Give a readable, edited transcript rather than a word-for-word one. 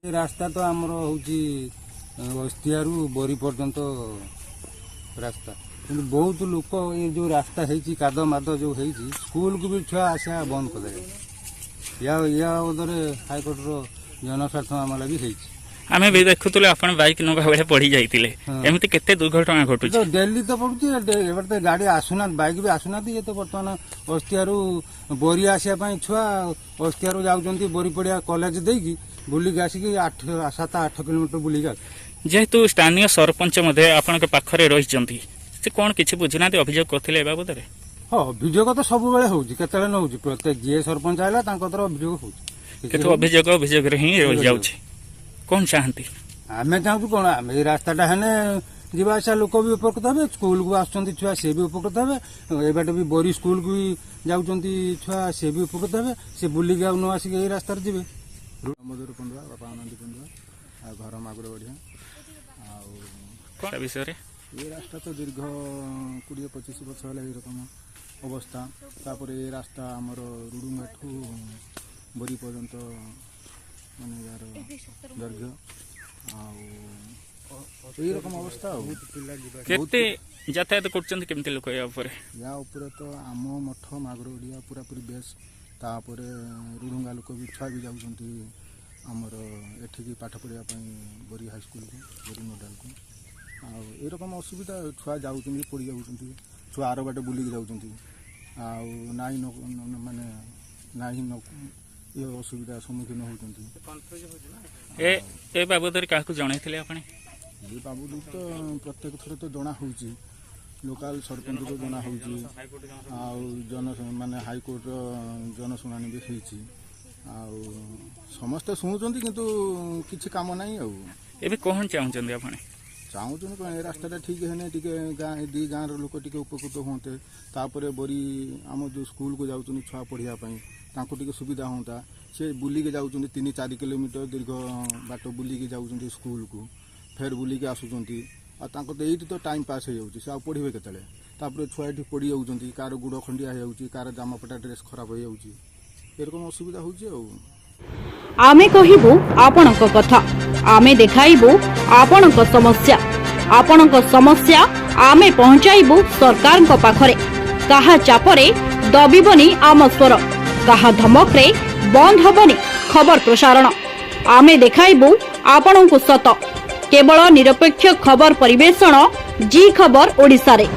रास्ता तो आमर हूँ अस्तियारू बोरी पर्यंत रास्ता कि बहुत लोक ये जो रास्ता है काद माद जो है स्कूल को भी छुआ आसा बंद कर या हाइकोर्टर जनस्वार्थ मामला भी है। आमे भी देखुले अपन बाइक नगा बेले पड़ी जाइतिले एमिति केते दुर्घटना घटुची तो डेली तो पड़ुची एबे तो गाड़ी आसुना बाइक भी आसुना ये तो वर्तमान अस्तियारू बोरी आसिया पई छुआ अस्तियारू जाउचंती बोरी पड़िया कॉलेज देकी बुलिक आसिक 7-8 किलोमीटर बुलिक जेहेतु स्थानीय सरपंच मध्य आपण के पाखरे रहिचंती से कोन किछि बुझुना अभियोग करथिले ए बाबद रे। हां अभियोग तो सब बेले होउची केतले न होउची प्रत्येक जे सरपंच आइला तांको तर अभियोग होउची केतो अभियोग रे ही रहि जाउची कौन चाहती आमे चाहू कौन आम रास्ताटा हेने जावासा लोक भी उपकृत हे स्कूल को आसुँच छुआ सी भी उपकृत हे एबाट भी बोरी स्कूल को भी जाऊँच छुआ सी भी उपकृत हे सी बुलिक न आसिक यही रास्तार जी मधुर पंडुआ बापा आनंदी पंडुआ घर मागुर बढ़िया विषय ये रास्ता तो दीर्घ 20-25 वर्ष है रकम अवस्था तापर ये रास्ता आमर रुडुंगा ठू बोरी पर्यंत माने यार दैर्घ्य रकम अवस्था केते यातायात करछन केमते लोक या ऊपर तो आम मठ मागुर ओडिया पूरा पूरी बेस तापर रुडुंगा लोक भी छुआ भी जाउछंती आमर एठिकी पाठ पढ़िया बोरी हाई स्कूल को बोरी मॉडल को आ रकम असुविधा छुआ जाउछंती पड़ी जाउछंती छुआ आर बाटे बुलिक जाउछंती आ नाई न माने नाई न ये असुविधा सम्मुखीन होती ए बाबद क्या जनइले आप ये बाबू तो प्रत्येक थर तो जना हो लोकाल सरपंच को जना हो माने हाईकोर्ट जनशुणाणी भी होती समस्ते शुणुंट किंतु किसी कम ना एबे कौन चाहते आप चाहूँ कौन रास्ता ठीक है टी गाँ दी गाँव लोक टी उपकृत होते तापर बोरी आम जो स्कूल को जाऊँ छुआ पढ़ापी तांको टिके सुविधा होता से बुलिक जाऊँ 3-4 किलोमीटर दीर्घ बाट बुलिक जाऊँ स्कूल को फेर बुलिक आसुँच तो ये तो टाइम पास हो जाऊँगी से पढ़े के छुआ ये पड़ जाऊँच कार गुड़ खंडिया हो कार जामापटा ड्रेस खराब हो जाऊँगी एरकम असुविधा हो आमे कहिबु आपणक कथा आमे देखाइबु आपणक समस्या आमे पहुंचाइबु सरकारक पाखरे कहा चापरे दबिबनी आम स्वर कहा धमकरे बंद हबनी खबर प्रसारण आमे देखाइबु आपणक सत केवल निरपेक्ष खबर परिवेषण जी खबर ओडिसा रे।